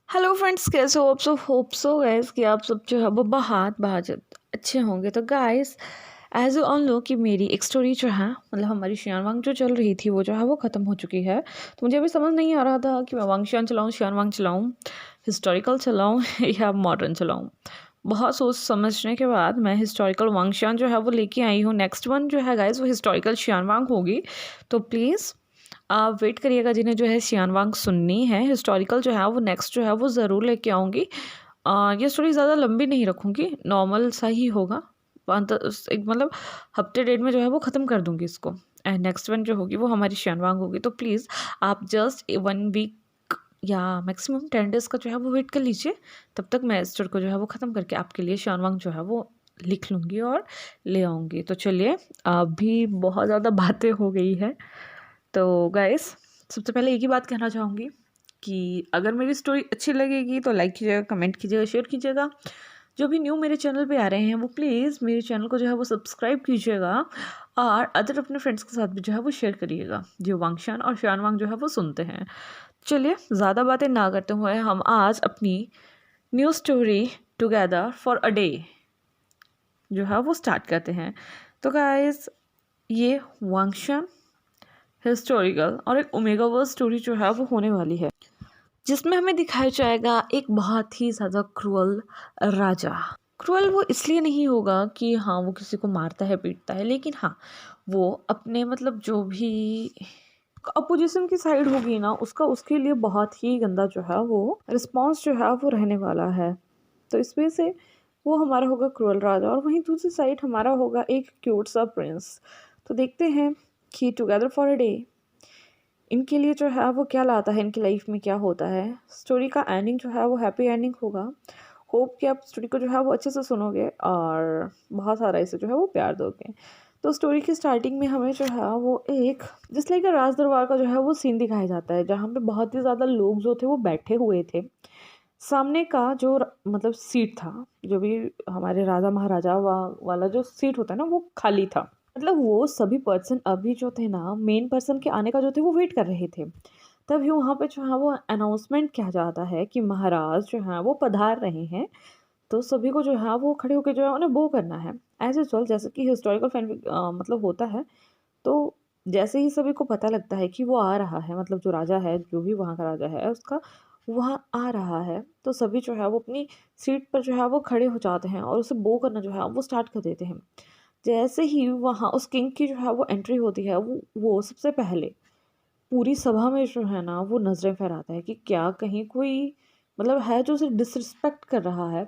Hello friends, कैसे हो आप सब? होप सो गाइस कि आप सब जो है वो बहुत अच्छे होंगे। तो guys, as you all know कि मेरी एक स्टोरी जो है मतलब हमारी शियानवांग जो चल रही थी वो जो है वो ख़त्म हो चुकी है। तो मुझे अभी समझ नहीं आ रहा था कि मैं वांगशियान चलाऊँ, शियानवांग चलाऊँ, हिस्टोरिकल चलाऊँ या मॉडर्न चलाऊँ। बहुत सोच समझने के बाद मैं हिस्टोरिकल वांगशियान जो है वो लेके आई हूँ। नेक्स्ट वन जो है गाइस वो हिस्टोरिकल शियानवांग होगी। तो प्लीज़ आप वेट करिएगा, जिन्हें जो है शियानवांग सुननी है हिस्टोरिकल जो है वो नेक्स्ट जो है वो ज़रूर लेके आऊँगी। ये स्टोरी ज़्यादा लंबी नहीं रखूँगी, नॉर्मल सा ही होगा। एक मतलब हफ्ते डेढ़ में जो है वो ख़त्म कर दूँगी इसको। एंड नेक्स्ट वन जो होगी वो हमारी शियानवांग होगी। तो प्लीज़ आप जस्ट 1 वीक या मैक्सिमम 10 डेज़ का जो है वो वेट कर लीजिए। तब तक मैं इस स्टोरी को जो है वो ख़त्म करके आपके लिए शियानवांग जो है वो लिख लूँगी और ले आऊँगी। तो चलिए, अभी बहुत ज़्यादा बातें हो गई है। तो गाइस, सबसे पहले एक ही बात कहना चाहूँगी कि अगर मेरी स्टोरी अच्छी लगेगी तो लाइक कीजिएगा, कमेंट कीजिएगा, शेयर कीजिएगा। जो भी न्यू मेरे चैनल पे आ रहे हैं वो प्लीज़ मेरे चैनल को जो है वो सब्सक्राइब कीजिएगा और अदर अपने फ्रेंड्स के साथ भी जो है वो शेयर करिएगा जो वांगशान और शियानवांग जो है वो सुनते हैं। चलिए, ज़्यादा बातें ना करते हुए हम आज अपनी new story together for a day जो है वो स्टार्ट करते हैं। तो गाइस, ये वांगशान हिस्टोरिकल और एक ओमेगा वर्स स्टोरी जो है वो होने वाली है, जिसमें हमें दिखाया जाएगा एक बहुत ही ज़्यादा क्रूअल राजा। क्रूअल वो इसलिए नहीं होगा कि हाँ वो किसी को मारता है, पीटता है, लेकिन हाँ वो अपने मतलब जो भी अपोजिशन की साइड होगी ना उसका उसके लिए बहुत ही गंदा जो है वो रिस्पॉन्स जो है वो रहने वाला है। तो इस वजह से वो हमारा होगा क्रूअल राजा और वहीं दूसरी साइड हमारा होगा एक क्यूट सा प्रिंस। तो देखते हैं कि टुगेदर फॉर अ डे इनके लिए जो है वो क्या लाता है, इनकी लाइफ में क्या होता है। स्टोरी का एंडिंग जो है वो हैप्पी एंडिंग होगा। होप कि आप स्टोरी को जो है वो अच्छे से सुनोगे और बहुत सारा इसे जो है वो प्यार दोगे। तो स्टोरी की स्टार्टिंग में हमें जो है वो एक जिस लाइक राज दरबार का जो है वो सीन दिखाया जाता है, जहाँ पे बहुत ही ज़्यादा लोग जो थे वो बैठे हुए थे। सामने का जो मतलब सीट था, जो भी हमारे राजा महाराजा वाला जो सीट होता है ना वो खाली था। मतलब वो सभी पर्सन अभी जो थे ना मेन पर्सन के आने का जो थे वो वेट कर रहे थे। तभी वहाँ पे जो है वो अनाउंसमेंट किया जाता है कि महाराज जो है वो पधार रहे हैं। तो सभी को जो है वो खड़े होकर जो है उन्हें बो करना है। एज यूजुअल जैसे कि हिस्टोरिकल फैन मतलब होता है। तो जैसे ही सभी को पता लगता है कि वो आ रहा है, मतलब जो राजा है, जो भी वहाँ का राजा है उसका वहाँ आ रहा है, तो सभी जो है वो अपनी सीट पर जो है वो खड़े हो जाते हैं और उसे बो करना जो है वो स्टार्ट कर देते हैं। जैसे ही वहाँ उस किंग की जो है वो एंट्री होती है, वो सबसे पहले पूरी सभा में जो है ना वो नज़रें फहराता है कि क्या कहीं कोई मतलब है जो उसे डिसरिस्पेक्ट कर रहा है।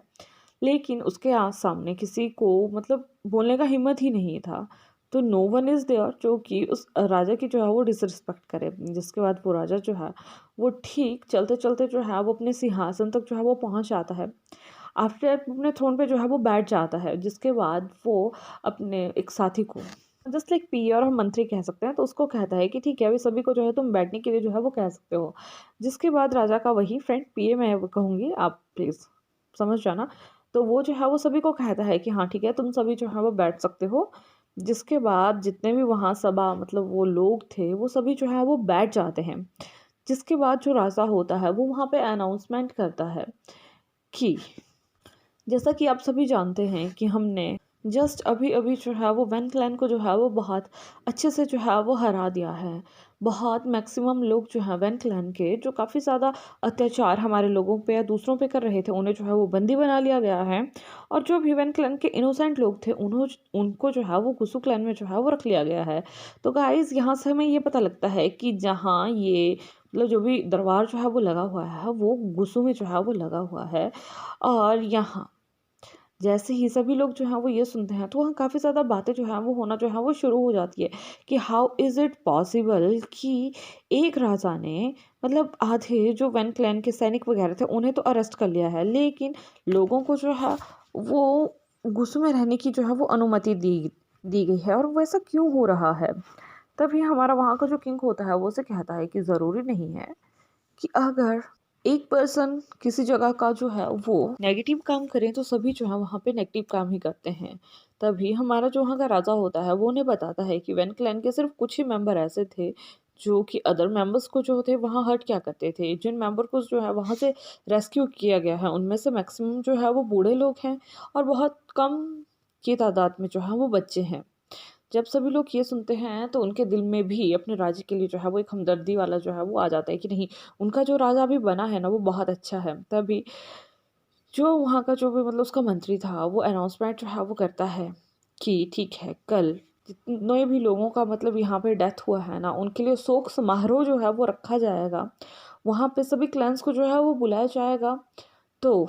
लेकिन उसके सामने किसी को मतलब बोलने का हिम्मत ही नहीं था। तो नो वन इज़ देयर जो कि उस राजा की जो है वो डिसरिस्पेक्ट करे। जिसके बाद वो राजा जो है वो ठीक चलते चलते जो है वो अपने सिंहासन तक जो है वो पहुंच जाता है। आफ्टर अपने थ्रोन पे जो है वो बैठ जाता है। जिसके बाद वो अपने एक साथी को जस्ट लाइक पी और हम मंत्री कह सकते हैं, तो उसको कहता है कि ठीक है अभी सभी को जो है तुम बैठने के लिए जो है वो कह सकते हो। जिसके बाद राजा का वही फ्रेंड पीए मैं वो कहूँगी, आप प्लीज़ समझ जाना। तो वो जो है वो सभी को कहता है कि हाँ ठीक है तुम सभी जो है वो बैठ सकते हो। जिसके बाद जितने भी वहाँ सभा मतलब वो लोग थे वो सभी जो है वो बैठ जाते हैं। जिसके बाद जो राजा होता है वो वहाँ पे अनाउंसमेंट करता है कि जैसा कि आप सभी जानते हैं कि हमने जस्ट अभी अभी जो है वो वैन क्लैन को जो है वो बहुत अच्छे से जो है वो हरा दिया है। बहुत मैक्सिमम लोग जो हैं वैन क्लैन के जो काफ़ी ज़्यादा अत्याचार हमारे लोगों पे या दूसरों पे कर रहे थे, उन्हें जो है वो बंदी बना लिया गया है। और जो भी वैन क्लैन के इनोसेंट लोग थे उनको जो है वो गुसु क्लैन में जो है वो रख लिया गया है। तो गाइस, यहाँ से हमें ये पता लगता है कि जहाँ ये मतलब जो भी दरबार जो है वो लगा हुआ है वो गुसु में जो है वो लगा हुआ है। और यहाँ जैसे ही सभी लोग जो हैं वो ये सुनते हैं तो वहाँ काफ़ी ज़्यादा बातें जो हैं वो होना जो है वो शुरू हो जाती है कि हाउ इज़ इट पॉसिबल कि एक राजा ने मतलब आधे जो वैन क्लैन के सैनिक वगैरह थे उन्हें तो अरेस्ट कर लिया है, लेकिन लोगों को जो है वो गुस्से में रहने की जो है वो अनुमति दी दी गई है, और वैसा क्यों हो रहा है। तभी हमारा वहाँ का जो किंग होता है वो उसे कहता है कि ज़रूरी नहीं है कि अगर एक पर्सन किसी जगह का जो है वो नेगेटिव काम करें तो सभी जो है वहाँ पे नेगेटिव काम ही करते हैं। तभी हमारा जो वहाँ का राजा होता है वो उन्हें बताता है कि वैन क्लैन के सिर्फ कुछ ही मेंबर ऐसे थे जो कि अदर मेंबर्स को जो थे वहाँ हर्ट क्या करते थे। जिन मेंबर को जो है वहाँ से रेस्क्यू किया गया है उनमें से मैक्सिमम जो है वो बूढ़े लोग हैं और बहुत कम की तादाद में जो है वो बच्चे हैं। जब सभी लोग ये सुनते हैं तो उनके दिल में भी अपने राज्य के लिए जो है वो एक हमदर्दी वाला जो है वो आ जाता है कि नहीं, उनका जो राजा अभी बना है ना वो बहुत अच्छा है। तभी जो वहाँ का जो भी मतलब उसका मंत्री था वो अनाउंसमेंट जो है वो करता है कि ठीक है, कल जितने भी लोगों का मतलब यहाँ पे डेथ हुआ है ना उनके लिए शोक समारोह जो है वो रखा जाएगा। वहाँ पे सभी क्लैंस को जो है वो बुलाया जाएगा। तो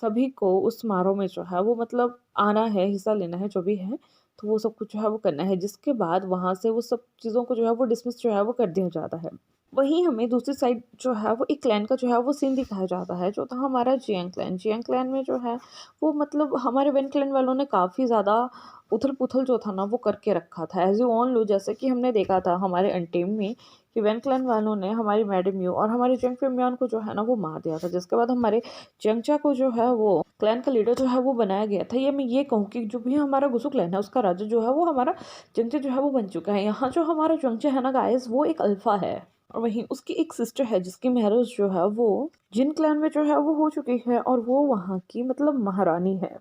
सभी को उस समारोह में जो है वो मतलब आना है, हिस्सा लेना है, जो भी है। तो वो सब कुछ जो है वो करना है, जिसके बाद वहाँ से वो सब चीज़ों को जो है वो डिसमिस जो है वो कर दिया जाता है। वहीं हमें दूसरी साइड जो है वो एक क्लैन का जो है वो सीन दिखाया जाता है, जो था हमारा जियांग क्लैन। जियांग क्लैन में जो है वो मतलब हमारे वेन क्लैन वालों ने काफ़ी ज़्यादा उथल-पुथल जो था ना वो करके रखा था। एज़ यू ऑल नो, जैसे कि हमने देखा था हमारे अनटेम में कि वेन क्लैन वालों ने हमारी मैडम यू और हमारे जंग फिमियन को जो है ना वो मार दिया था, जिसके बाद हमारे जंगचा को जो है वो क्लैन का लीडर जो है वो बनाया गया था। ये मैं ये कहूँ कि जो भी हमारा गुसु क्लैन है उसका राजा जो है वो हमारा जंगचा जो है वो बन चुका है। यहाँ जो हमारा जंगचा है ना गाइस, वो एक अल्फा है और वहीं उसकी एक सिस्टर है जिसकी मैरिज जो है वो जिन क्लैन में जो है वो हो चुकी है और वो वहाँ की मतलब महारानी है।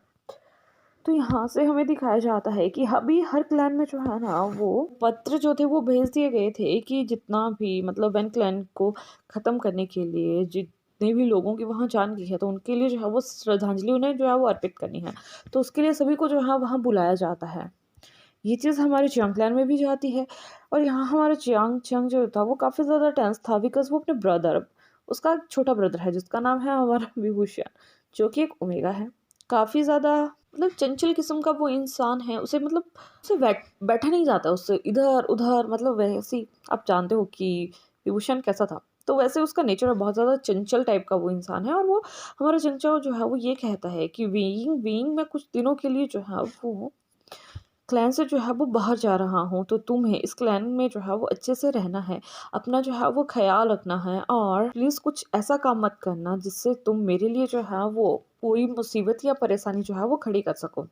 तो यहाँ से हमें दिखाया जाता है कि अभी हर क्लैन में जो है ना वो पत्र जो थे वो भेज दिए गए थे कि जितना भी मतलब वेन क्लैन को ख़त्म करने के लिए जितने भी लोगों की वहाँ जान गई है तो उनके लिए जो है वो श्रद्धांजलि उन्हें जो है वो अर्पित करनी है। तो उसके लिए सभी को जो है वहाँ बुलाया जाता है। ये चीज़ हमारे चियांग क्लैन में भी जाती है और यहाँ हमारा चियांग चियांग जो था वो काफ़ी ज़्यादा टेंस था बिकॉज़ वो अपने ब्रदर, उसका एक छोटा ब्रदर है जिसका नाम है हमारा विभूषण, जो कि एक ओमेगा है। काफ़ी ज़्यादा मतलब चंचल किस्म का वो इंसान है, उसे मतलब उसे बैठा नहीं जाता, उससे इधर-उधर मतलब वैसे ही आप जानते हो कि विभूषण कैसा था, तो वैसे उसका नेचर है, बहुत ज़्यादा चंचल टाइप का वो इंसान है। और वो हमारा चंचल जो है वो ये कहता है कि बीइंग बीइंग मैं कुछ दिनों के लिए जो है वो क्लैन से जो है वो बाहर जा रहा हूँ, तो तुम्हें इस क्लैन में जो है वो अच्छे से रहना है, अपना जो है वो ख़्याल रखना है और प्लीज़ कुछ ऐसा काम मत करना जिससे तुम मेरे लिए जो है वो कोई मुसीबत या परेशानी जो है वो खड़ी कर सको।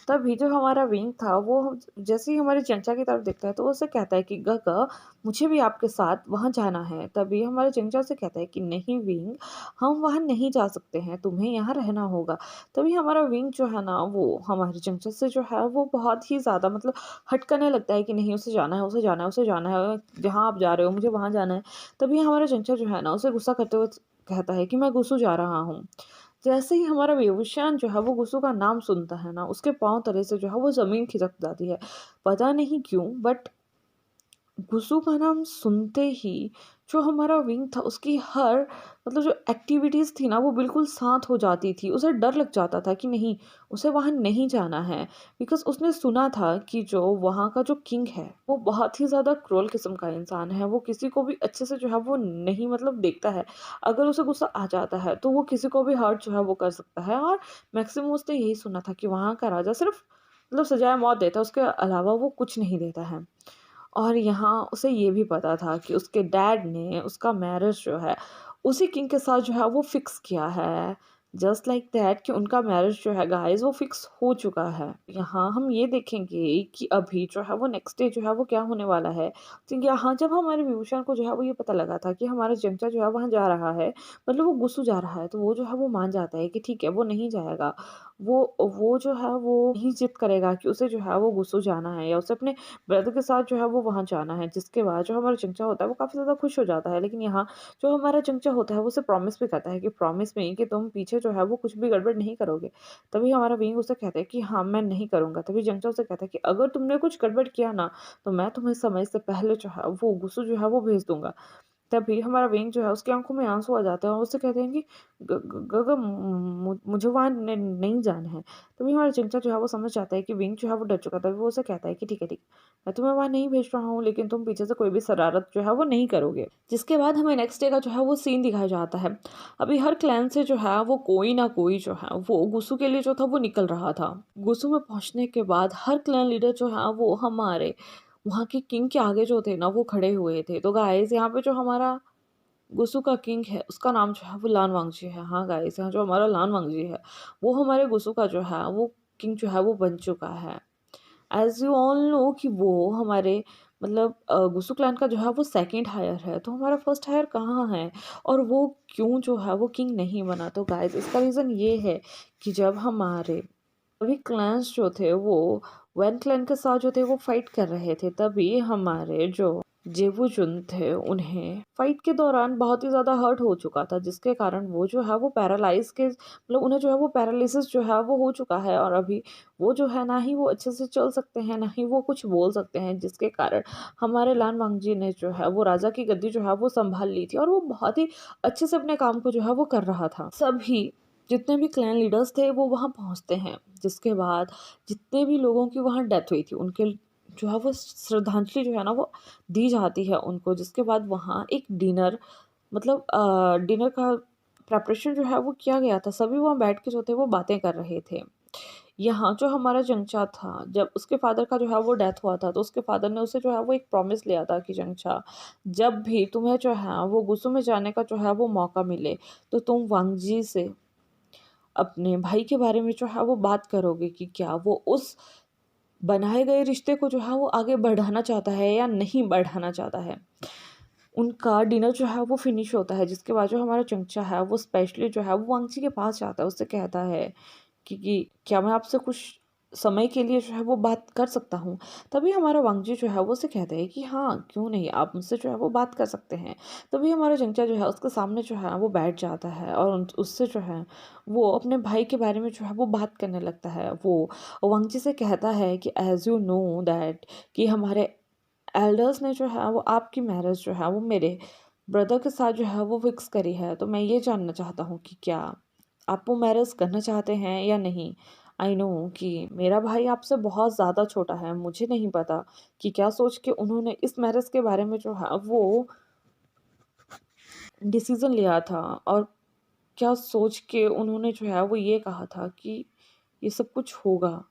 तभी जो हमारा विंग था वो जैसे ही हमारे चंचा की तरफ देखता है तो वो उसे कहता है कि गगा, मुझे भी आपके साथ वहाँ जाना है। तभी हमारे चंचा से कहता है कि नहीं विंग, हम वहाँ नहीं जा सकते हैं, तुम्हें यहाँ रहना होगा। तभी हमारा विंग जो है ना वो हमारे चंचल से जो है वो बहुत ही ज़्यादा मतलब हटकने लगता है कि नहीं, उसे जाना है, उसे जाना है, उसे जाना है, जहाँ आप जा रहे हो मुझे वहाँ जाना है। तभी हमारा चंचल जो है ना उसे गुस्सा करते हुए कहता है कि मैं गुस्सू जा रहा हूँ। जैसे ही हमारा बेबूशान जो है वो गुस्सू का नाम सुनता है ना, उसके पाँव तले से जो है वो ज़मीन खिसक जाती है। पता नहीं क्यों, बट गुस्सू का नाम सुनते ही जो हमारा विंग था उसकी हर मतलब जो एक्टिविटीज़ थी ना वो बिल्कुल शांत हो जाती थी। उसे डर लग जाता था कि नहीं, उसे वहाँ नहीं जाना है, बिकॉज़ उसने सुना था कि जो वहाँ का जो किंग है वो बहुत ही ज़्यादा क्रूअल किस्म का इंसान है। वो किसी को भी अच्छे से जो है वो नहीं मतलब देखता है। अगर उसे गुस्सा आ जाता है तो वो किसी को भी हर्ट जो है वो कर सकता है। और मैक्सिमम उसने यही सुना था कि वहाँ का राजा सिर्फ़ मतलब सजाए मौत देता है, उसके अलावा वो कुछ नहीं देता है। और यहाँ उसे ये भी पता था कि उसके डैड ने उसका मैरिज जो है उसी किंग के साथ जो है वो फिक्स किया है। जस्ट लाइक दैट कि उनका मैरिज जो है गाइस वो फिक्स हो चुका है। यहाँ हम ये देखेंगे कि अभी जो है वो नेक्स्ट डे जो है वो क्या होने वाला है। तो यहाँ जब हमारे विभूषण को जो है वो ये पता लगा था कि हमारा जंचा जो है वहाँ जा रहा है, मतलब वो गुस्सू जा रहा है, तो वो जो है वो मान जाता है कि ठीक है वो नहीं जाएगा। वो जो है वो नहीं जिद करेगा कि उसे जो है वो गुस्सू जाना है या उसे अपने ब्रदर के साथ जो है वो वहाँ जाना है। जिसके बाद जो हमारा चंचा होता है वो काफ़ी ज़्यादा खुश हो जाता है। लेकिन यहाँ जो हमारा चंचा होता है वो उसे प्रॉमिस भी करता है कि प्रॉमिस में कि तुम पीछे जो है वो कुछ भी गड़बड़ नहीं करोगे। तभी हमारा विंग उसे कहता है कि हाँ, मैं नहीं करूँगा। तभी चंचा उसे कहता है कि अगर तुमने कुछ गड़बड़ किया ना, तो मैं तुम्हें समय से पहले जो है वो गुस्सू जो है वो भेज दूँगा। तभी हमारा वेंग जो है उसकी आँखों में आँसू आ जाते हैं और उससे कहते हैं कि ग ग गगा मुझे वहाँ नहीं जाना है। तभी हमारा चिंचा जो है वो समझ जाता है कि वेंग जो है वो डर चुका था। तभी वो उसे कहता है कि ठीक है, ठीक है। मैं तुम्हें वहाँ नहीं भेज रहा हूँ, लेकिन तुम पीछे से कोई भी शरारत जो है वो नहीं करोगे। जिसके बाद हमें नेक्स्ट डे का जो है वो सीन दिखाया जाता है। अभी हर क्लैन से जो है वो कोई ना कोई जो है वो गुस्सू के लिए जो था वो निकल रहा था। गुस्सू में पहुँचने के बाद हर क्लैन लीडर जो है वो हमारे वहाँ के किंग के आगे जो थे ना वो खड़े हुए थे। तो गाइस यहाँ पे जो हमारा गुस्सू का किंग है उसका नाम जो है वो लान वांगजी है। हाँ गाइस, यहाँ जो हमारा लान वांगजी है वो हमारे गुस्सू का जो है वो किंग जो है वो बन चुका है। एज़ यू ऑल नो कि वो हमारे मतलब गुसु क्लैन का जो है वो सेकंड हायर है, तो हमारा फर्स्ट हायर कहाँ है और वो क्यों जो है वो किंग नहीं बना? तो गाइस इसका रीज़न ये है कि जब हमारे सभी क्लैन्स जो थे वो वैन क्लैन के साथ जो थे वो फाइट कर रहे थे, तभी हमारे जो जेवुजुन थे उन्हें फाइट के दौरान बहुत ही ज़्यादा हर्ट हो चुका था, जिसके कारण वो जो है वो पैरालाइज के मतलब उन्हें जो है वो पैरालिसिस जो है वो हो चुका है, और अभी वो जो है ना ही वो अच्छे से चल सकते हैं ना ही वो कुछ बोल सकते हैं, जिसके कारण हमारे लान वांगजी ने जो है वो राजा की गद्दी जो है वो संभाल ली थी, और वो बहुत ही अच्छे से अपने काम को जो है वो कर रहा था। सभी जितने भी क्लैन लीडर्स थे वो वहाँ पहुँचते हैं, जिसके बाद जितने भी लोगों की वहाँ डेथ हुई थी उनके जो है वो श्रद्धांजलि जो है ना वो दी जाती है उनको, जिसके बाद वहाँ एक डिनर मतलब डिनर का प्रेपरेशन जो है वो किया गया था। सभी वहाँ बैठ के जो थे वो बातें कर रहे थे। यहाँ जो हमारा जंगचा था, जब उसके फादर का जो है वो डेथ हुआ था, तो उसके फादर ने उसे जो है वो एक प्रॉमिस लिया था कि जंगचा, जब भी तुम्हें जो है वो गुस्सू में जाने का जो है वो मौका मिले, तो तुम वांगजी से अपने भाई के बारे में जो है वो बात करोगे कि क्या वो उस बनाए गए रिश्ते को जो है वो आगे बढ़ाना चाहता है या नहीं बढ़ाना चाहता है। उनका डिनर जो है वो फिनिश होता है, जिसके बाद जो हमारा चमचा है वो स्पेशली जो है वो वांगची के पास जाता है, उससे कहता है कि क्या मैं आपसे कुछ समय के लिए जो है वो बात कर सकता हूँ? तभी हमारा वांगजी जो है वो उसे कहता है कि हाँ, क्यों नहीं, आप मुझसे जो है वो बात कर सकते हैं। तभी हमारा चंचा जो है उसके सामने जो है वो बैठ जाता है और उससे जो है वो अपने भाई के बारे में जो है वो बात करने लगता है। वो वांगजी से कहता है कि एज़ यू नो दैट कि हमारे एल्डर्स ने जो है वो आपकी मैरिज जो है वो मेरे ब्रदर के साथ जो है वो फिक्स करी है, तो मैं ये जानना चाहता हूँ कि क्या आप वो मैरिज करना चाहते हैं या नहीं? आई नो कि मेरा भाई आपसे बहुत ज़्यादा छोटा है, मुझे नहीं पता कि क्या सोच के उन्होंने इस मैरिज के बारे में जो है वो डिसीज़न लिया था, और क्या सोच के उन्होंने जो है वो ये कहा था कि ये सब कुछ होगा।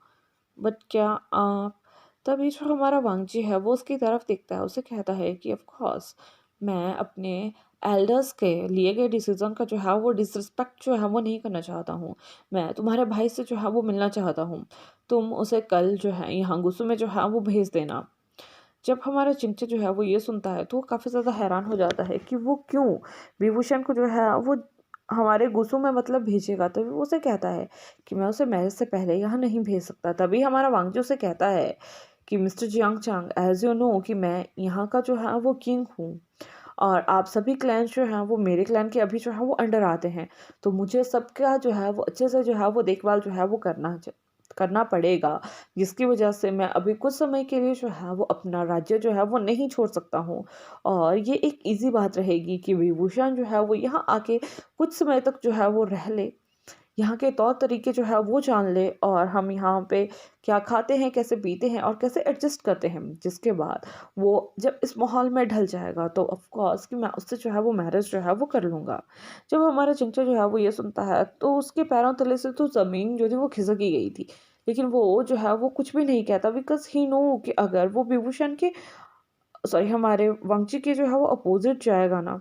बट क्या आप तभी जो हमारा वांगजी है वो उसकी तरफ देखता है, उसे कहता है कि ऑफ कोर्स मैं अपने एल्डर्स के लिए गए डिसीजन का जो है वो डिसरिस्पेक्ट जो है वो नहीं करना चाहता हूँ। मैं तुम्हारे भाई से जो है वो मिलना चाहता हूँ, तुम उसे कल जो है यहाँ गुस्सू में जो है वो भेज देना। जब हमारा चिंचे जो है वो ये सुनता है तो वो काफ़ी ज़्यादा हैरान हो जाता है कि वो क्यों विभूषण को जो है वो हमारे गुस्सू में मतलब भेजेगा। तभी वो उसे कहता है कि मैं उसे मैरिज से पहले यहाँ नहीं भेज सकता। तभी हमारा वांगजू से कहता है कि mister Jiang Chang, as you know कि मैं यहाँ का जो है वो किंग हूँ, और आप सभी क्लैन जो हैं वो मेरे क्लैन के अभी जो है वो अंडर आते हैं, तो मुझे सबका जो है वो अच्छे से जो है वो देखभाल जो है वो करना पड़ेगा, जिसकी वजह से मैं अभी कुछ समय के लिए जो है वो अपना राज्य जो है वो नहीं छोड़ सकता हूँ। और ये एक इजी बात रहेगी कि विभूषण जो है वो यहाँ आके कुछ समय तक जो है वो रह ले, यहाँ के तौर तरीके जो है वो जान ले, और हम यहाँ पे क्या खाते हैं, कैसे पीते हैं और कैसे एडजस्ट करते हैं, जिसके बाद वो जब इस माहौल में ढल जाएगा तो ऑफ कोर्स कि मैं उससे जो है वो मैरिज जो है वो कर लूँगा। जब हमारा चिंचा जो है वो ये सुनता है तो उसके पैरों तले से तो ज़मीन जो थी वो खिसक ही गई थी, लेकिन वो जो है वो कुछ भी नहीं कहता, बिकॉज ही नो कि अगर वो विभूषण के सॉरी हमारे वांगची के जो है वो अपोजिट जाएगा ना,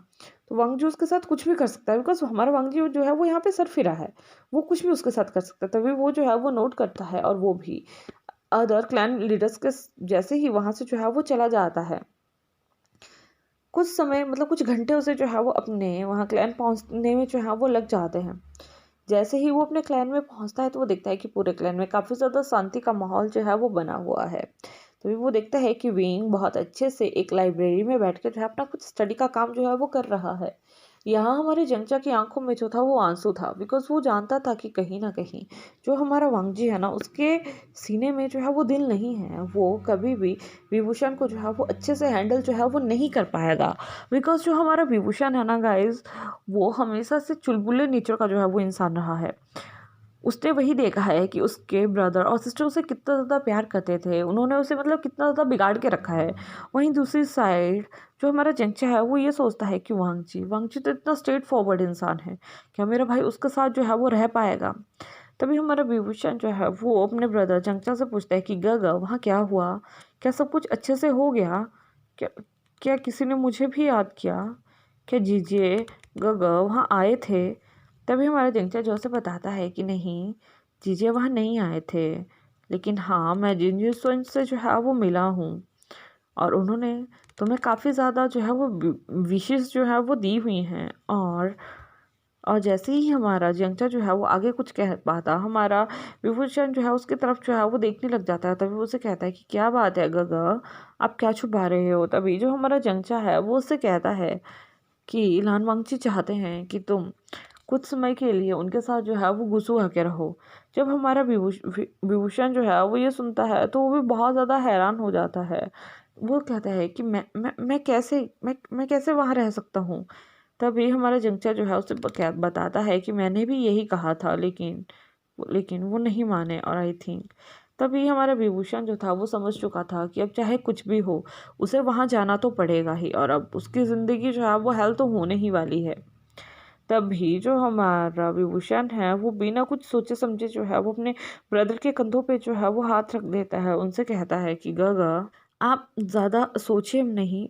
तो वांगजी उसके साथ कुछ भी कर सकता है, बिकॉज हमारा वांगजी जो है वो यहाँ पे सर फिरा है, वो कुछ भी उसके साथ कर सकता है। तभी वो जो है वो नोट करता है और वो भी अदर क्लैन लीडर्स के जैसे ही वहाँ से जो है वो चला जाता है। कुछ समय मतलब कुछ घंटे उसे जो है वो अपने वहाँ क्लैन पहुँचने में जो है वो लग जाते हैं। जैसे ही वो अपने क्लैन में पहुंचता है तो वो देखता है कि पूरे क्लैन में काफ़ी ज़्यादा शांति का माहौल जो है वो बना हुआ है। तभी वो देखता है कि विंग बहुत अच्छे से एक लाइब्रेरी में बैठ कर जो है अपना कुछ स्टडी का काम जो है वो कर रहा है। यहाँ हमारे जंगचा की आंखों में जो था वो आंसू था, बिकॉज वो जानता था कि कहीं ना कहीं जो हमारा वांगजी है ना उसके सीने में जो है वो दिल नहीं है, वो कभी भी विभूषण को जो है वो अच्छे से हैंडल जो है वो नहीं कर पाएगा। बिकॉज जो हमारा विभूषण है ना गाइज, वो हमेशा से चुलबुले नेचर का जो है वो इंसान रहा है। उसने वही देखा है कि उसके ब्रदर और सिस्टर उसे कितना ज़्यादा प्यार करते थे, उन्होंने उसे मतलब कितना ज़्यादा बिगाड़ के रखा है। वहीं दूसरी साइड जो हमारा जंगचा है वो ये सोचता है कि वांगची तो इतना स्ट्रेट फॉरवर्ड इंसान है, क्या मेरा भाई उसके साथ जो है वो रह पाएगा? तभी हमारा विभूषण जो है वो अपने ब्रदर जंगचा से पूछता है कि गगा वहाँ क्या हुआ, क्या सब कुछ अच्छे से हो गया, क्या क्या किसी ने मुझे भी याद किया, क्या जीजे गगा वहाँ आए थे? तभी हमारा जिंचा जो से बताता है कि नहीं, जीजे वहाँ नहीं आए थे, लेकिन हाँ मैं जिन जिन से जो है वो मिला हूँ, और उन्होंने तुम्हें काफ़ी ज़्यादा जो है वो विशेष जो है वो दी हुई हैं। और जैसे ही हमारा जंगचा जो है वो आगे कुछ कह पाता, हमारा विभूषण जो है उसकी तरफ जो है वो देखने लग जाता है। तभी वो उसे कहता है कि क्या बात है गगा, आप क्या छुपा रहे हो। तभी जो हमारा जंगचा है वो उससे कहता है कि लान वांगची चाहते हैं कि तुम कुछ समय के लिए उनके साथ जो है वो गुस्सू होके रहो। जब हमारा विभूषण जो है वो ये सुनता है तो वो भी बहुत ज़्यादा हैरान हो जाता है। वो कहता है कि मैं कैसे वहाँ रह सकता हूँ। तभी हमारा जंगचा जो है उसे बताता है कि मैंने भी यही कहा था, लेकिन वो नहीं माने। और आई थिंक तभी हमारा विभूषण जो था वो समझ चुका था कि अब चाहे कुछ भी हो उसे वहाँ जाना तो पड़ेगा ही, और अब उसकी ज़िंदगी जो है वो हेल तो होने ही वाली है। तभी जो हमारा विभूषण है वो बिना कुछ सोचे समझे जो है वो अपने ब्रदर के कंधों पे जो है वो हाथ रख देता है। उनसे कहता है कि गगा, आप ज़्यादा सोचिए नहीं,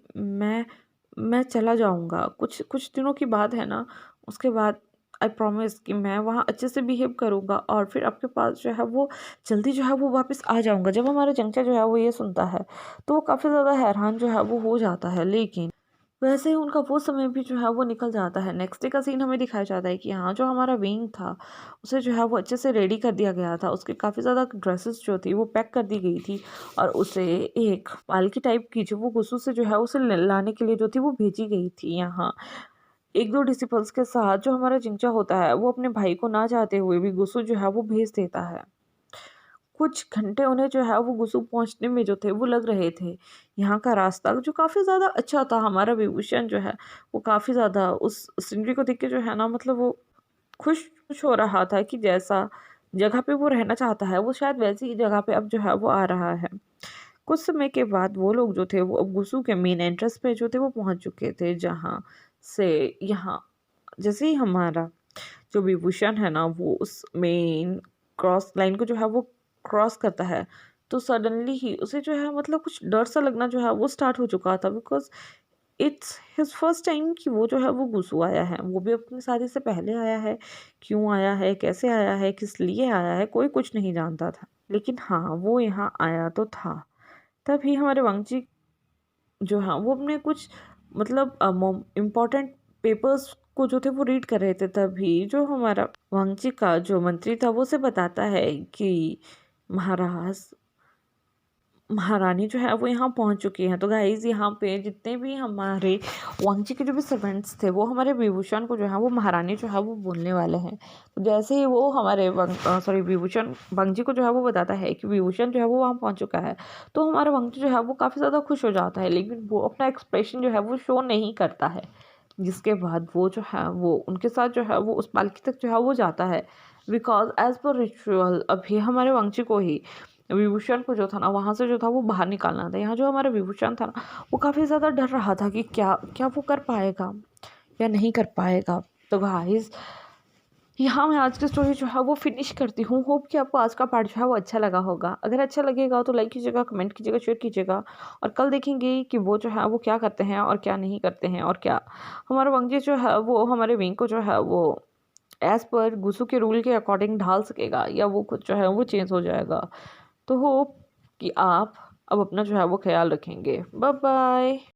मैं चला जाऊँगा। कुछ कुछ दिनों की बात है ना, उसके बाद आई प्रॉमिस कि मैं वहाँ अच्छे से बिहेव करूँगा और फिर आपके पास जो है वो जल्दी जो है वो वापस आ जाऊँगा। जब हमारा जंगचा जो है वो ये सुनता है तो वो काफ़ी ज़्यादा हैरान जो है वो हो जाता है। लेकिन वैसे ही उनका वो समय भी जो है वो निकल जाता है। नेक्स्ट डे का सीन हमें दिखाया जाता है कि हाँ, जो हमारा विंग था उसे जो है वो अच्छे से रेडी कर दिया गया था। उसकी काफ़ी ज़्यादा ड्रेसेस जो थी वो पैक कर दी गई थी और उसे एक पालकी टाइप की जो वो गुस्सू से जो है उसे लाने के लिए जो थी वो भेजी गई थी। यहाँ एक दो डिसिपल्स के साथ जो हमारा जिंचा होता है वो अपने भाई को ना चाहते हुए भी गुस्सू जो है वो भेज देता है। कुछ घंटे उन्हें जो है वो गुसु पहुँचने में जो थे वो लग रहे थे। यहाँ का रास्ता जो काफ़ी ज़्यादा अच्छा था, हमारा विभूषण जो है वो काफ़ी ज़्यादा उस सीनरी को देख के जो है ना, मतलब वो खुश खुश हो रहा था कि जैसा जगह पे वो रहना चाहता है वो शायद वैसी ही जगह पे अब जो है वो आ रहा है। कुछ समय के बाद वो लोग जो थे वो अब गुसु के मेन एंट्रेंस पे जो थे वो पहुँच चुके थे, जहाँ से यहाँ जैसे ही हमारा जो विभूषण है ना वो उस मेन क्रॉस लाइन को जो है वो क्रॉस करता है तो सडनली ही उसे जो है मतलब कुछ डर सा लगना जो है वो स्टार्ट हो चुका था। Because it's his first time कि वो जो है वो घुसू आया है, वो भी अपनी शादी से पहले आया है। क्यों आया है, कैसे आया है, किस लिए आया है, कोई कुछ नहीं जानता था। लेकिन हाँ, वो यहाँ आया तो था। तभी हमारे वांगजी जो हाँ वो अपने कुछ मतलब इम्पोर्टेंट पेपर्स को जो थे वो रीड कर रहे थे। तभी जो हमारा वांगची का जो मंत्री था वो उसे बताता है कि महाराज महारानी जो है वो यहाँ पहुँच चुकी हैं। तो गाइज यहाँ पे जितने भी हमारे वांगची के जो भी सर्वेंट्स थे वो हमारे विभूषण को जो है वो महारानी जो है वो बोलने वाले हैं। तो जैसे ही वो हमारे विभूषण वांगची को जो है वो बताता है कि विभूषण जो है वो वहाँ पहुँच चुका है, तो हमारा वांगची जो है वो काफ़ी ज़्यादा खुश हो जाता है। लेकिन वो अपना एक्सप्रेशन जो है वो शो नहीं करता है। जिसके बाद वो जो है वो उनके साथ जो है वो उस पालकी तक जो है वो जाता है। बिकॉज एज पर रिचुअल अभी हमारे वांगची को ही विभूषण को जो था ना वहाँ से जो था वो बाहर निकालना था। यहाँ जो हमारा विभूषण था ना वो काफ़ी ज़्यादा डर रहा था कि क्या क्या वो कर पाएगा या नहीं कर पाएगा। तो गाइस यहाँ मैं आज की स्टोरी जो है वो फिनिश करती हूँ। होप कि आपको आज का पार्ट जो है वो अच्छा लगा होगा। अगर अच्छा लगेगा तो लाइक कीजिएगा, कमेंट कीजिएगा, शेयर कीजिएगा। और कल देखेंगे कि वो जो है वो क्या करते हैं और क्या नहीं करते हैं, और क्या हमारा वंजी जो है वो हमारे विंग को जो है वो एज़ पर गुसु के रूल के अकॉर्डिंग ढाल सकेगा या वो खुद जो है वो चेंज हो जाएगा। तो होप कि आप अब अपना जो है वो ख्याल रखेंगे। Bye bye.